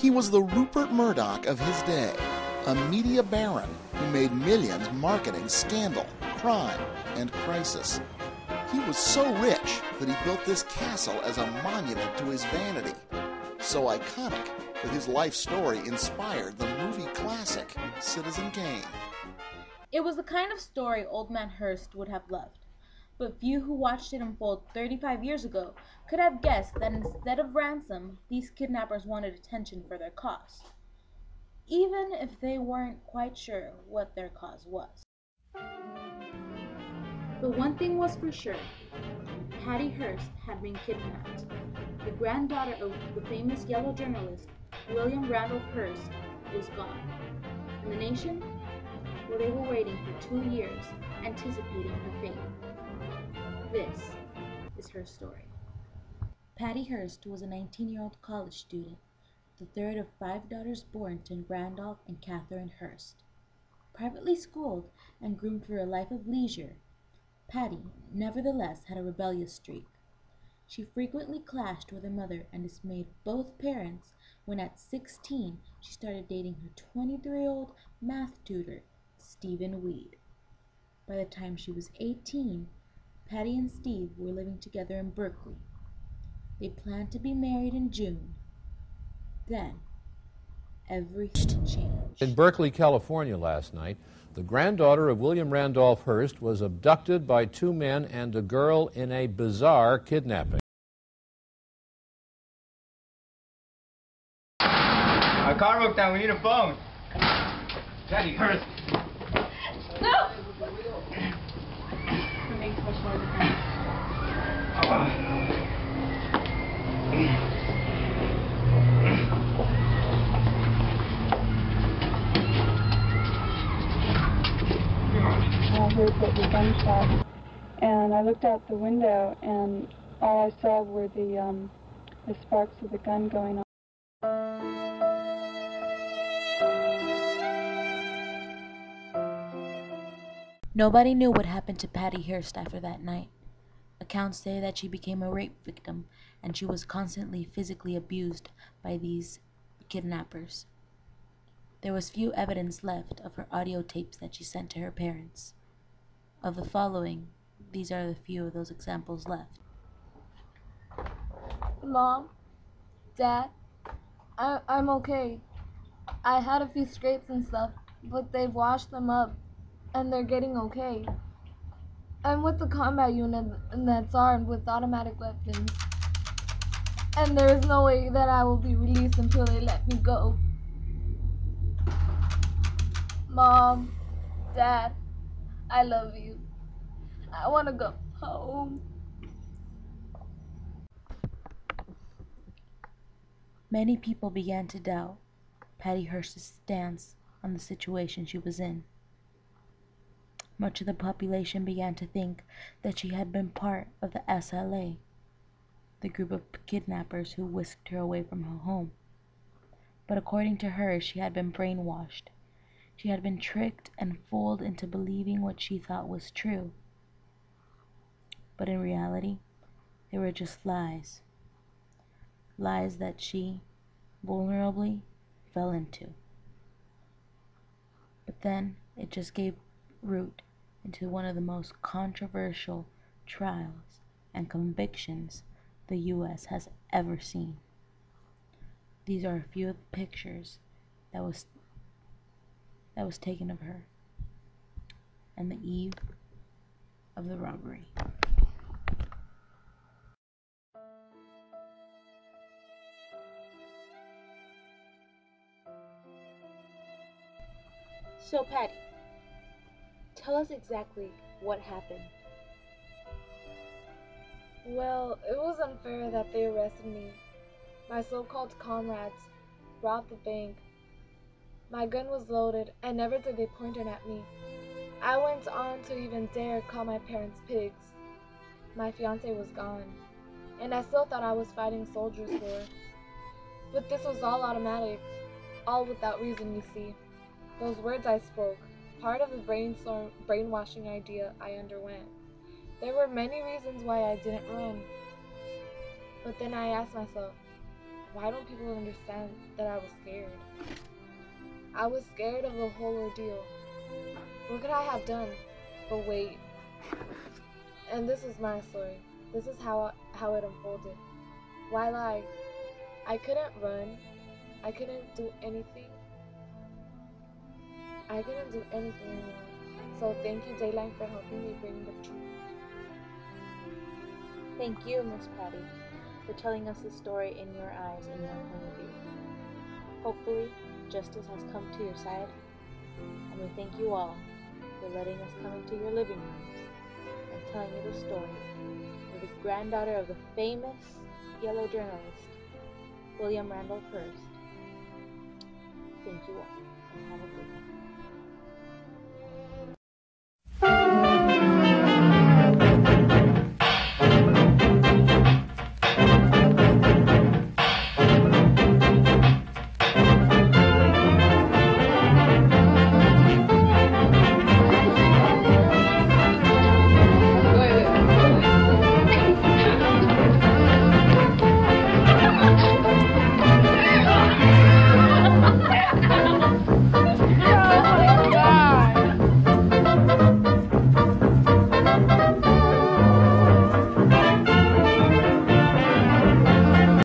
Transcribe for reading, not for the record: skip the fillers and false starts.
He was the Rupert Murdoch of his day, a media baron who made millions marketing scandal, crime, and crisis. He was so rich that he built this castle as a monument to his vanity. So iconic that his life story inspired the movie classic Citizen Kane. It was the kind of story Old Man Hearst would have loved, but few who watched it unfold 35 years ago could have guessed that instead of ransom, these kidnappers wanted attention for their cause, even if they weren't quite sure what their cause was. But one thing was for sure, Patty Hearst had been kidnapped. The granddaughter of the famous yellow journalist, William Randolph Hearst, was gone. And the nation? Well, they were waiting for 2 years, anticipating her fate. This is her story. Patty Hearst was a 19-year-old college student, the third of 5 daughters born to Randolph and Catherine Hearst. Privately schooled and groomed for a life of leisure, Patty, nevertheless, had a rebellious streak. She frequently clashed with her mother and dismayed both parents when at 16 she started dating her 23-year-old math tutor, Stephen Weed. By the time she was 18, Patty and Steve were living together in Berkeley. They planned to be married in June. Then, everything changed. In Berkeley, California last night, the granddaughter of William Randolph Hearst was abducted by 2 men and a girl in a bizarre kidnapping. Our car broke down. We need a phone. Patty Hearst. No! I heard the gunshot, and I looked out the window, and all I saw were the sparks of the gun going on. Nobody knew what happened to Patty Hearst after that night. Accounts say that she became a rape victim and she was constantly physically abused by these kidnappers. There was few evidence left of her audio tapes that she sent to her parents. Of the following, these are the few of those examples left. Mom, Dad, I'm okay. I had a few scrapes and stuff, but they've washed them up, and they're getting okay. I'm with the combat unit that's armed with automatic weapons, and there is no way that I will be released until they let me go. Mom, Dad, I love you. I want to go home. Many people began to doubt Patty Hearst's stance on the situation she was in. Much of the population began to think that she had been part of the SLA, the group of kidnappers who whisked her away from her home. But according to her, she had been brainwashed. She had been tricked and fooled into believing what she thought was true. But in reality, they were just lies. Lies that she vulnerably fell into. But then it just gave root into one of the most controversial trials and convictions the U.S. has ever seen. These are a few of the pictures that was taken of her on the eve of the robbery. So Patty, tell us exactly what happened. Well, it was unfair that they arrested me. My so-called comrades robbed the bank. My gun was loaded, and never did they point it at me. I went on to even dare call my parents pigs. My fiancé was gone, and I still thought I was fighting soldiers for her. But this was all automatic, all without reason, you see. Those words I spoke, part of the brainwashing idea I underwent. There were many reasons why I didn't run. But then I asked myself, Why don't people understand that I was scared? I was scared of the whole ordeal. What could I have done but wait? And this is my story. This is how it unfolded. Why lie? I couldn't run. I couldn't do anything. I couldn't do anything anymore. So thank you, Dayline, for helping me bring the truth. Thank you, Miss Patty, for telling us the story in your eyes and your point of view. Hopefully, justice has come to your side, and we thank you all for letting us come into your living rooms and telling you the story of the granddaughter of the famous yellow journalist, William Randolph Hearst. Thank you all, and have a good one.